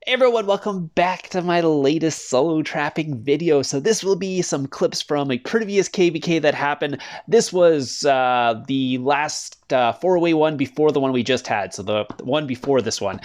Hey everyone, welcome back to my latest solo trapping video. So this will be some clips from a previous KVK that happened. This was the last four-way one before the one we just had, so the one before this one.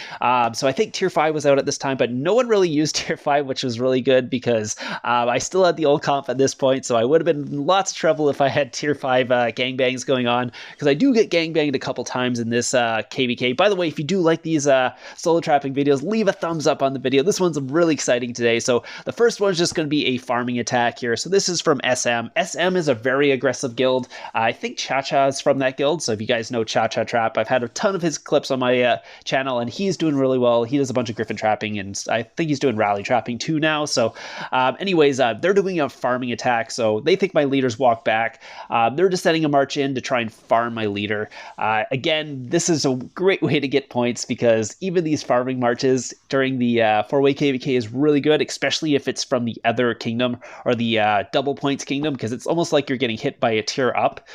So I think Tier 5 was out at this time, but no one really used Tier 5, which was really good because I still had the old comp at this point, so I would have been in lots of trouble if I had Tier 5 gangbangs going on, because I do get gangbanged a couple times in this KVK. By the way, if you do like these solo trapping videos, leave a thumbs up on the video. This one's really exciting today. So the first one is just going to be a farming attack here. So this is from SM. SM is a very aggressive guild. I think Cha-Cha is from that guild. So if you guys know Cha-Cha Trap, I've had a ton of his clips on my channel, and he's doing really well. He does a bunch of Griffin trapping, and I think he's doing rally trapping too now. So anyways, they're doing a farming attack. So they think my leaders walk back. They're just setting a march in to try and farm my leader. Again, this is a great way to get points because even these farming marches during the four-way KVK is really good, especially if it's from the other kingdom or the double points kingdom, because it's almost like you're getting hit by a tier up.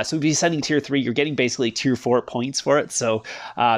So if you're sending tier 3, you're getting basically tier 4 points for it. So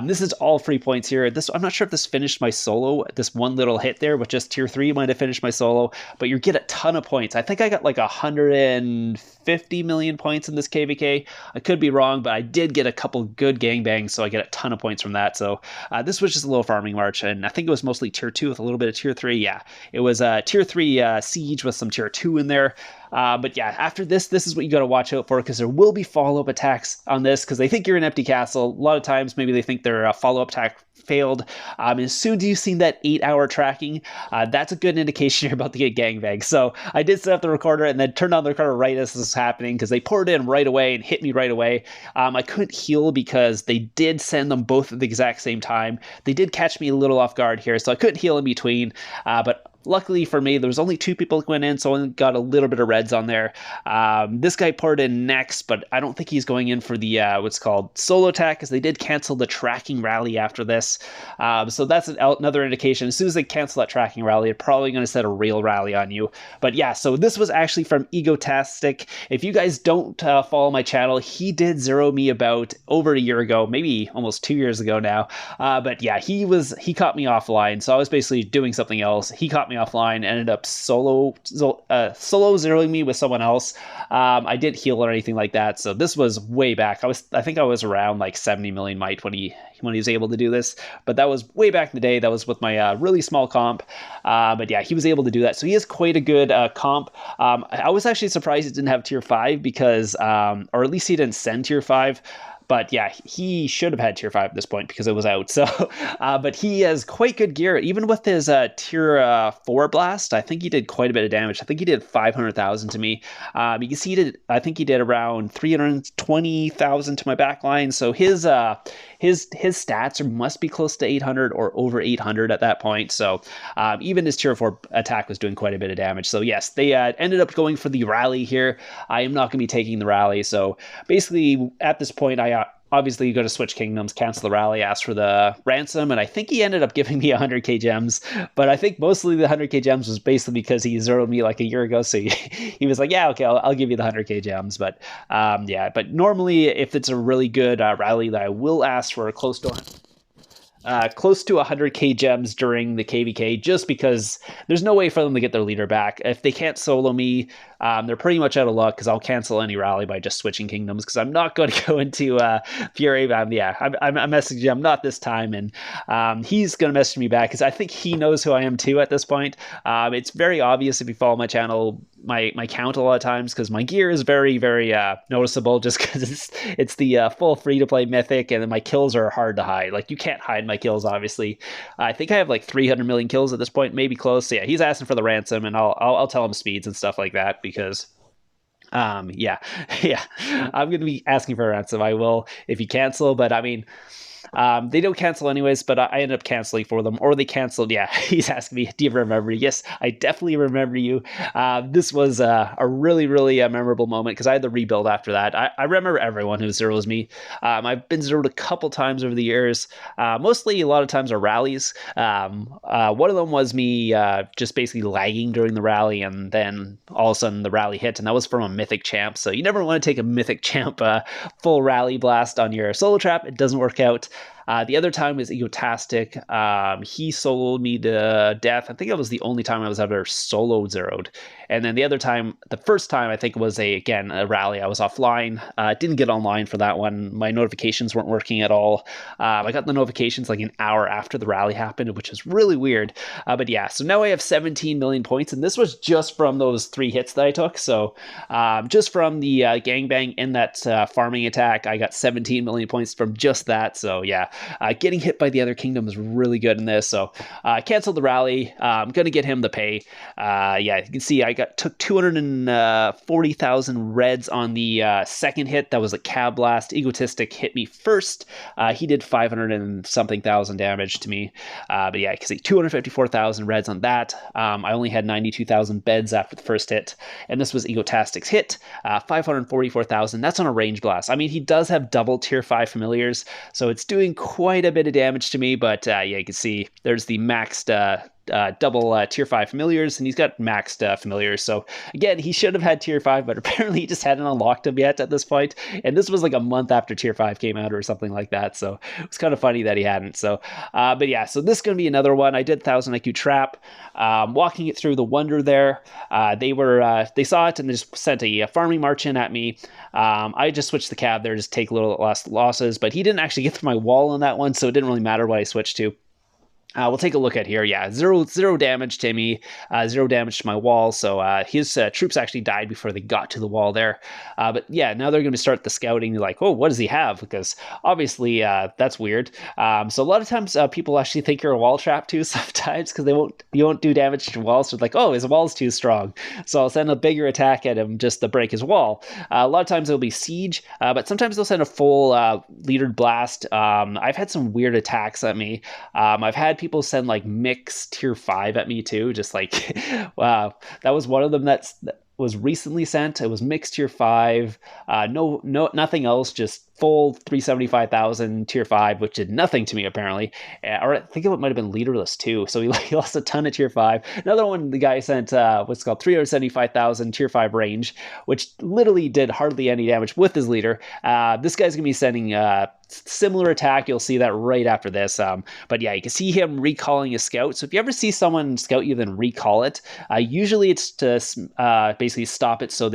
this is all free points here. I'm not sure if this finished my solo. This one little hit there with just tier 3 might have finished my solo, but you get a ton of points. I think I got like 150 million points in this KVK. I could be wrong, but I did get a couple good gangbangs, so I get a ton of points from that. So this was just a little farming march, and I think it was mostly tier 2 with a little bit of tier 3. Yeah, it was tier 3 siege with some tier 2 in there. But yeah, after this is what you got to watch out for, because there will be follow-up attacks on this, because they think you're an empty castle. A lot of times, maybe they think their follow-up attack failed. As soon as you've seen that 8-hour tracking, that's a good indication you're about to get gangbanged. So I did set up the recorder and then turned on the recorder right as this was happening, because they poured in right away and hit me right away. I couldn't heal because they did send them both at the exact same time. They did catch me a little off guard here, so I couldn't heal in between. But luckily for me, there was only 2 people that went in, so I only got a little bit of reds on there. This guy poured in next, but I don't think he's going in for the what's called solo attack, because they did cancel the tracking rally after this. So that's another indication. As soon as they cancel that tracking rally, they're probably going to set a real rally on you. But yeah, so this was actually from Egotastic. If you guys don't follow my channel, he did zero me about over a year ago, maybe almost 2 years ago now. But yeah, he caught me offline, so I was basically doing something else. He caught me offline, ended up solo zeroing me with someone else. I didn't heal or anything like that, so this was way back. I think I was around like 70 million might when he was able to do this, but that was way back in the day. That was with my really small comp. But yeah, he was able to do that, so he has quite a good comp. I was actually surprised he didn't have tier 5 because or at least he didn't send tier 5. But yeah, he should have had tier 5 at this point because it was out. So, but he has quite good gear. Even with his tier 4 blast, I think he did quite a bit of damage. I think he did 500,000 to me. You can see I think he did around 320,000 to my backline. So his stats must be close to 800 or over 800 at that point. So even his tier 4 attack was doing quite a bit of damage. So yes, they ended up going for the rally here. I am not going to be taking the rally. So basically at this point, obviously, you go to switch kingdoms, cancel the rally, ask for the ransom, and I think he ended up giving me 100k gems. But I think mostly the 100k gems was basically because he zeroed me like a year ago. So he was like, yeah, okay, I'll give you the 100k gems. But yeah, but normally if it's a really good rally, that I will ask for close to 100k gems during the KVK, just because there's no way for them to get their leader back. If they can't solo me, they're pretty much out of luck, because I'll cancel any rally by just switching kingdoms, because I'm not going to go into Fury. Yeah, I'm messaging him, not this time, and he's going to message me back, because I think he knows who I am too at this point. It's very obvious if you follow my channel, my count a lot of times, because my gear is very, very noticeable, just because it's the full free-to-play mythic, and then my kills are hard to hide. Like, you can't hide my kills, obviously. I think I have like 300 million kills at this point, maybe close. So yeah, he's asking for the ransom, and I'll tell him speeds and stuff like that, because yeah, I'm gonna be asking for a ransom. I will if you cancel, but I mean, they don't cancel anyways, but I ended up canceling for them, or they canceled. Yeah, he's asking me, do you remember? Yes, I definitely remember you. This was a really, really memorable moment, because I had the rebuild after that. I remember everyone who zeroes me. I've been zeroed a couple times over the years. Mostly, a lot of times are rallies. One of them was me just basically lagging during the rally, and then all of a sudden the rally hit, and that was from a mythic champ. So you never want to take a mythic champ full rally blast on your solo trap. It doesn't work out. The other time was Egotastic. He soloed me to death. I think it was the only time I was ever solo zeroed. And then the other time, the first time, I think was a rally. I was offline. Didn't get online for that one. My notifications weren't working at all. I got the notifications like an hour after the rally happened, which is really weird. But yeah, so now I have 17 million points, and this was just from those 3 hits that I took. So just from the gangbang and that farming attack, I got 17 million points from just that. So yeah, getting hit by the other kingdom is really good in this. So I canceled the rally. I'm going to get him the pay. Yeah, you can see I took 240,000 reds on the second hit. That was a Cab Blast. Egotistic hit me first. He did 500 and something thousand damage to me. But yeah, you can see 254,000 reds on that. I only had 92,000 beds after the first hit. And this was Egotastic's hit. 544,000. That's on a range blast. I mean, he does have double tier 5 familiars, so it's doing quite a bit of damage to me. But yeah, you can see there's the maxed double tier 5 familiars, and he's got maxed familiars. So again, he should have had tier 5, but apparently he just hadn't unlocked them yet at this point. And this was like a month after tier 5 came out or something like that. So it was kind of funny that he hadn't. So, but yeah, so this is going to be another one. I did 1000 IQ trap, walking it through the Wonder there. They saw it and they just sent a farming march in at me. I just switched the cab there, just take a little less losses, but he didn't actually get through my wall on that one, so it didn't really matter what I switched to. We'll take a look at here. Yeah, zero damage to me, 0 damage to my wall. So his troops actually died before they got to the wall there. But yeah, now they're going to start the scouting. They're like, oh, what does he have? Because obviously that's weird. So a lot of times people actually think you're a wall trap too sometimes, because you won't do damage to walls. So like, oh, his wall's too strong. So I'll send a bigger attack at him just to break his wall. A lot of times it'll be siege, but sometimes they'll send a full leadered blast. I've had some weird attacks at me. I've had people send like mix tier 5 at me too, just like wow, that was one of them that was recently sent. It was mixed tier 5, nothing else, just full 375,000 tier 5, which did nothing to me apparently. Or I think it might have been leaderless too, so he lost a ton of tier 5. Another one, the guy sent what's called 375,000 tier 5 range, which literally did hardly any damage with his leader. This guy's gonna be sending similar attack. You'll see that right after this. But yeah, you can see him recalling a scout. So if you ever see someone scout you then recall it, usually it's to basically stop it so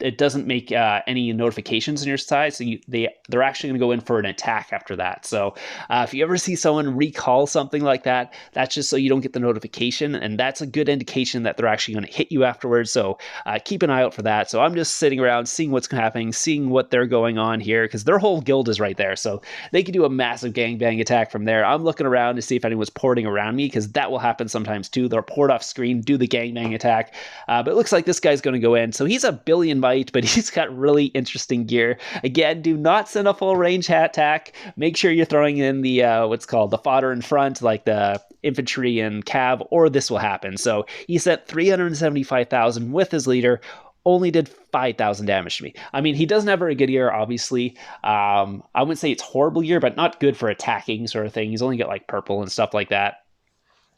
it doesn't make any notifications on your side, so they're actually going to go in for an attack after that. So if you ever see someone recall something like that, that's just so you don't get the notification, and that's a good indication that they're actually going to hit you afterwards. So keep an eye out for that. So I'm just sitting around seeing what's happening, seeing what they're going on here, because their whole guild is right there, so they can do a massive gangbang attack from there. I'm looking around to see if anyone's porting around me, because that will happen sometimes too. They'll port off screen, do the gangbang attack, but it looks like this guy's going to go in. So he's a billion might, but he's got really interesting gear. Again, do not send a full range attack. Make sure you're throwing in the what's called the fodder in front, like the infantry and cav, or this will happen. So he sent 375,000 with his leader, only did 5,000 damage to me. I mean, he doesn't have very good gear, obviously. I wouldn't say it's horrible gear, but not good for attacking sort of thing. He's only got like purple and stuff like that.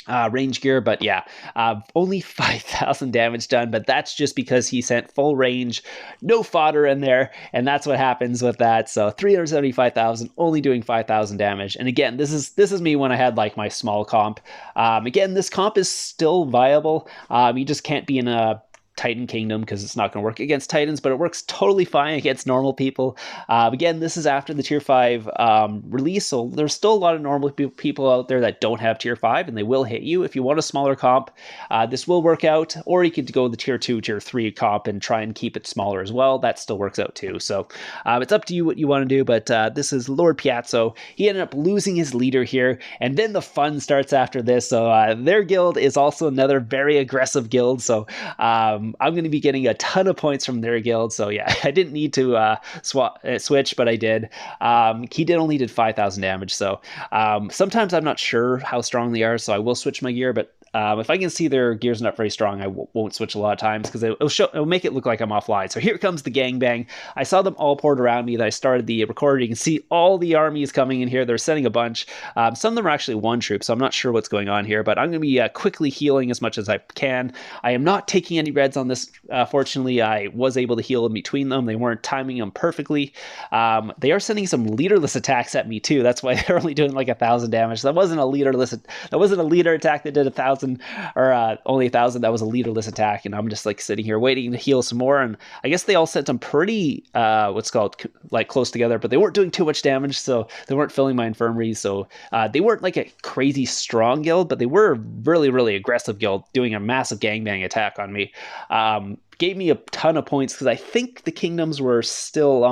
Range gear, but yeah, only 5,000 damage done, but that's just because he sent full range, no fodder in there, and that's what happens with that. So 375,000, only doing 5,000 damage. And again, this is me when I had like my small comp. Again, this comp is still viable. You just can't be in a Titan Kingdom because it's not going to work against Titans, but it works totally fine against normal people. Again, this is after the tier 5 release, so there's still a lot of normal people out there that don't have tier 5, and they will hit you. If you want a smaller comp, this will work out, or you could go the tier 2, tier 3 comp and try and keep it smaller as well. That still works out too. So it's up to you what you want to do, but this is Lord Piazzo. He ended up losing his leader here, and then the fun starts after this. So their guild is also another very aggressive guild, so I'm going to be getting a ton of points from their guild. So yeah, I didn't need to switch, but I did. He only did 5,000 damage. So sometimes I'm not sure how strong they are, so I will switch my gear, but if I can see their gear's not very strong, I won't switch a lot of times because it'll make it look like I'm offline. So here comes the gangbang. I saw them all poured around me that I started the recording. You can see all the armies coming in here. They're sending a bunch. Some of them are actually one troop, so I'm not sure what's going on here, but I'm going to be quickly healing as much as I can. I am not taking any reds on this. Fortunately, I was able to heal in between them. They weren't timing them perfectly. They are sending some leaderless attacks at me too. That's why they're only doing like 1,000 damage. That wasn't a leaderless. That wasn't a leader attack that did 1,000 or only 1,000. That was a leaderless attack, and I'm just like sitting here waiting to heal some more. And I guess they all sent them pretty what's called like close together, but they weren't doing too much damage, so they weren't filling my infirmaries. So they weren't like a crazy strong guild, but they were a really, really aggressive guild doing a massive gangbang attack on me. Gave me a ton of points because I think the kingdoms were still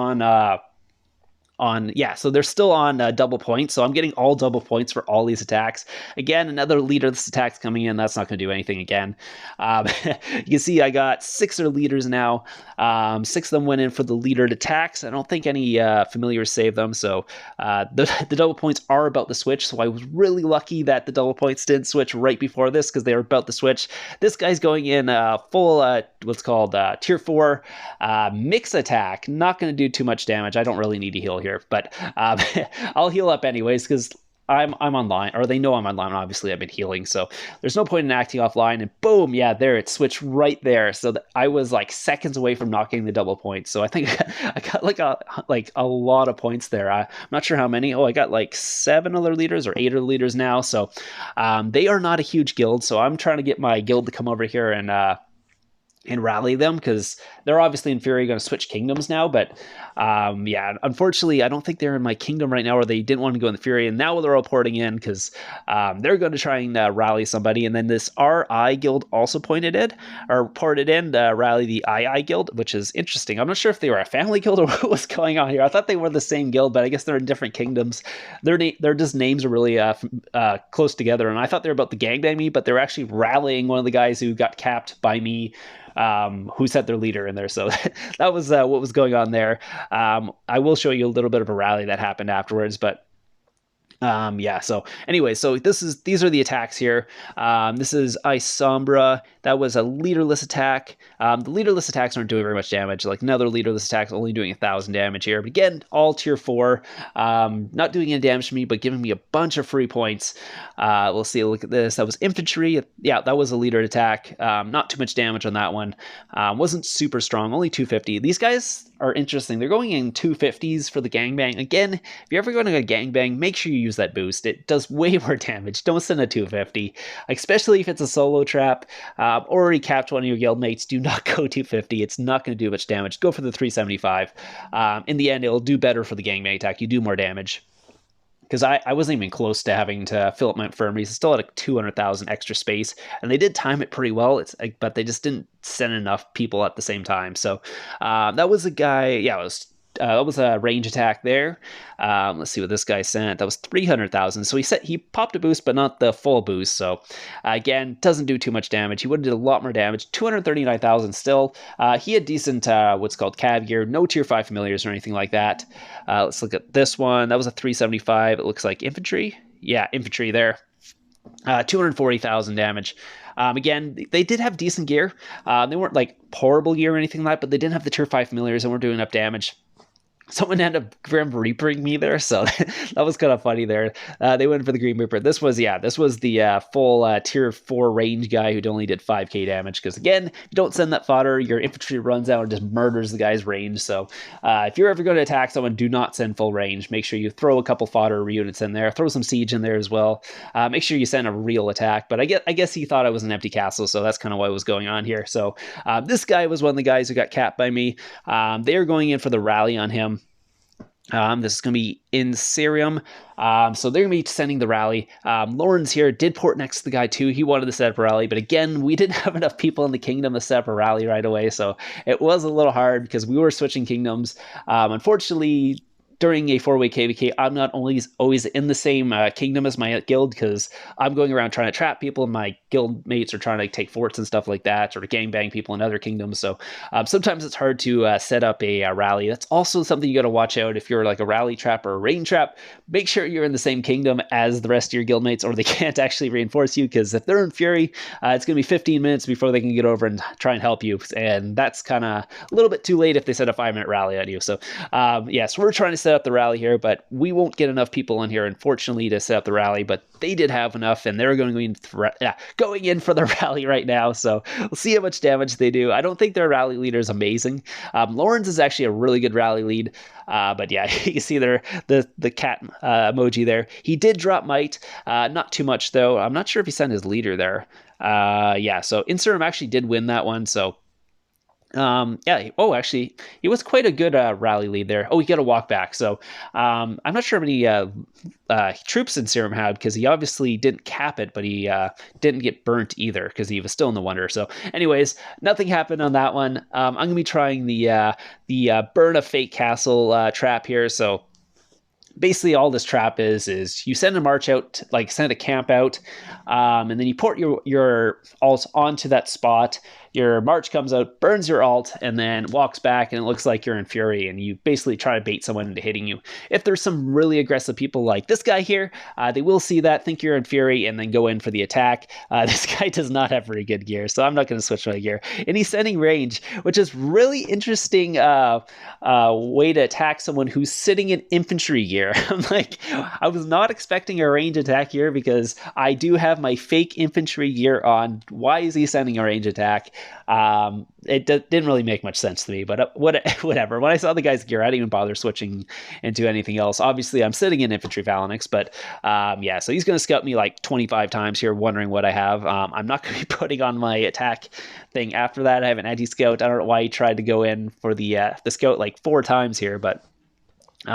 so they're still on double points, so I'm getting all double points for all these attacks. Again, another leaderless attack's coming in. That's not going to do anything again. You can see I got 6 leaders now. 6 of them went in for the leader attacks. I don't think any familiars saved them, so the double points are about to switch, so I was really lucky that the double points didn't switch right before this because they were about to switch. This guy's going in full what's called tier 4 mix attack. Not going to do too much damage. I don't really need to heal here, but I'll heal up anyways because I'm online, or they know I'm online. Obviously, I've been healing, so there's no point in acting offline. And boom, yeah, there it switched right there. So I was like seconds away from knocking the double points. So I think I got like a lot of points there. I'm not sure how many. Oh, I got like 7 other leaders or 8 other leaders now. So they are not a huge guild. So I'm trying to get my guild to come over here and rally them because they're obviously in theory going to switch kingdoms now. But yeah, unfortunately, I don't think they're in my kingdom right now, or they didn't want to go in the Fury, and now they're all porting in because they're going to try and rally somebody. And then this RI guild also ported in to rally the II guild, which is interesting. I'm not sure if they were a family guild or what was going on here. I thought they were the same guild, but I guess they're in different kingdoms. Their just names are really close together, and I thought they were about to gangbang me, but they're actually rallying one of the guys who got capped by me, who set their leader in there. So that was what was going on there. I will show you a little bit of a rally that happened afterwards, but yeah, so anyway, so these are the attacks here. This is Ice Sombra. That was a leaderless attack. The leaderless attacks aren't doing very much damage. Like another leaderless attack is only doing 1,000 damage here. But again, all tier 4. Not doing any damage to me, but giving me a bunch of free points. We'll see. Look at this. That was infantry. Yeah, that was a leader attack. Not too much damage on that one. Wasn't super strong. Only 250. These guys are interesting. They're going in 250s for the gangbang. Again, if you're ever going to go gangbang, make sure you use that boost. It does way more damage. Don't send a 250, especially if it's a solo trap. Already capped one of your guildmates. Do not go 250. It's not going to do much damage. Go for the 375. In the end, it'll do better for the gangbang attack. You do more damage. Because I wasn't even close to having to fill up my infirmaries. I still had 200,000 extra space, and they did time it pretty well. But they just didn't send enough people at the same time. So that was a guy. Yeah, that was a range attack there. Let's see what this guy sent. That was 300,000. So he popped a boost, but not the full boost. So again, doesn't do too much damage. He would have did a lot more damage. 239,000 still. He had decent what's called cav gear. No tier 5 familiars or anything like that. Let's look at this one. That was a 375. It looks like infantry. Yeah, infantry there. 240,000 damage. Again, they did have decent gear. They weren't like horrible gear or anything like that, but they didn't have the tier 5 familiars and weren't doing enough damage. Someone ended up Grim Reapering me there, so that was kind of funny there. They went for the Grim Reaper. This was the full tier 4 range guy who only did 5k damage, because again, if you don't send that fodder, your infantry runs out and just murders the guy's range. So if you're ever going to attack someone, do not send full range. Make sure you throw a couple fodder units in there. Throw some siege in there as well. Make sure you send a real attack. But I guess he thought I was an empty castle, so that's kind of what was going on here. So this guy was one of the guys who got capped by me. They are going in for the rally on him. This is going to be in Cerium. So they're going to be sending the rally. Lawrence here did port next to the guy too. He wanted to set up a rally, but again, we didn't have enough people in the kingdom to set up a rally right away. So it was a little hard because we were switching kingdoms. Unfortunately, during a 4-way KVK, I'm not always in the same kingdom as my guild, because I'm going around trying to trap people, and my guild mates are trying to take forts and stuff like that, or to gangbang people in other kingdoms. So sometimes it's hard to set up a rally. That's also something you got to watch out. If you're like a rally trap or a rain trap, make sure you're in the same kingdom as the rest of your guild mates, or they can't actually reinforce you, because if they're in Fury, it's going to be 15 minutes before they can get over and try and help you, and that's kind of a little bit too late if they set a 5-minute rally on you. So yes, we're trying to set up the rally here, but we won't get enough people in here, unfortunately, to set up the rally, but they did have enough, and they're going in for the rally right now. So we'll see how much damage they do. I don't think their rally leader is amazing. Lawrence is actually a really good rally lead. But yeah, you can see there the cat emoji there. He did drop Might, not too much though. I'm not sure if he sent his leader there. Yeah, so Inserum actually did win that one. So yeah. Oh, actually, it was quite a good rally lead there. Oh, he got a walk back. So I'm not sure how many troops Inserum had, because he obviously didn't cap it, but he didn't get burnt either, because he was still in the Wonder. So anyways, nothing happened on that one. I'm gonna be trying the burn a fake castle trap here. So basically all this trap is you send a march out, like send a camp out, and then you port your alt onto that spot. Your march comes out, burns your alt, and then walks back, and it looks like you're in Fury, and you basically try to bait someone into hitting you. If there's some really aggressive people like this guy here, they will see that, think you're in Fury, and then go in for the attack. This guy does not have very good gear, so I'm not going to switch my gear. And he's sending range, which is really interesting way to attack someone who's sitting in infantry gear. I'm like, I was not expecting a range attack here, because I do have my fake infantry gear on. Why is he sending a range attack? It didn't really make much sense to me, but whatever. When I saw the guy's gear, I didn't even bother switching into anything else. Obviously, I'm sitting in infantry phalanx, but yeah, so he's going to scout me like 25 times here, wondering what I have. I'm not going to be putting on my attack thing after that. I have an anti-scout. I don't know why he tried to go in for the scout like 4 times here, but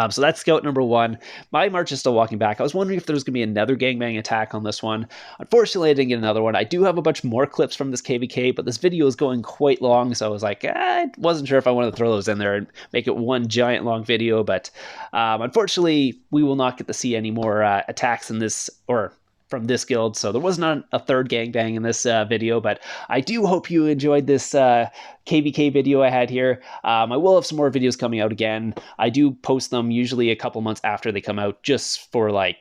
so that's scout number 1. My march is still walking back. I was wondering if there was going to be another gangbang attack on this one. Unfortunately, I didn't get another one. I do have a bunch more clips from this KVK, but this video is going quite long, so I was like, I wasn't sure if I wanted to throw those in there and make it one giant long video, but unfortunately, we will not get to see any more attacks in this, or from this guild, so there was not a third gangbang in this video, but I do hope you enjoyed this KVK video I had here. I will have some more videos coming out again. I do post them usually a couple months after they come out, just for like,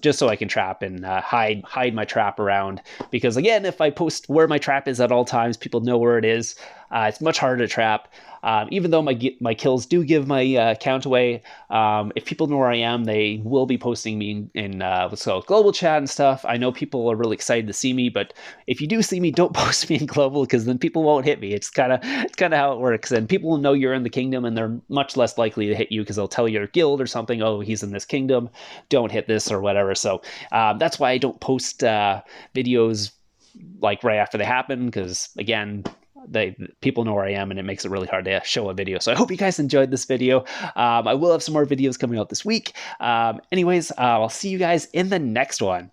just so I can trap and hide my trap around, because again, if I post where my trap is at all times, people know where it is. It's much harder to trap. Even though my kills do give my count away, if people know where I am, they will be posting me in what's called global chat and stuff. I know people are really excited to see me, but if you do see me, don't post me in global, because then people won't hit me. It's kind of how it works, and people will know you're in the kingdom, and they're much less likely to hit you, because they'll tell your guild or something, oh, he's in this kingdom, don't hit this or whatever. So that's why I don't post videos like right after they happen, because again, people know where I am, and it makes it really hard to show a video. So I hope you guys enjoyed this video. I will have some more videos coming out this week. Anyways, I'll see you guys in the next one.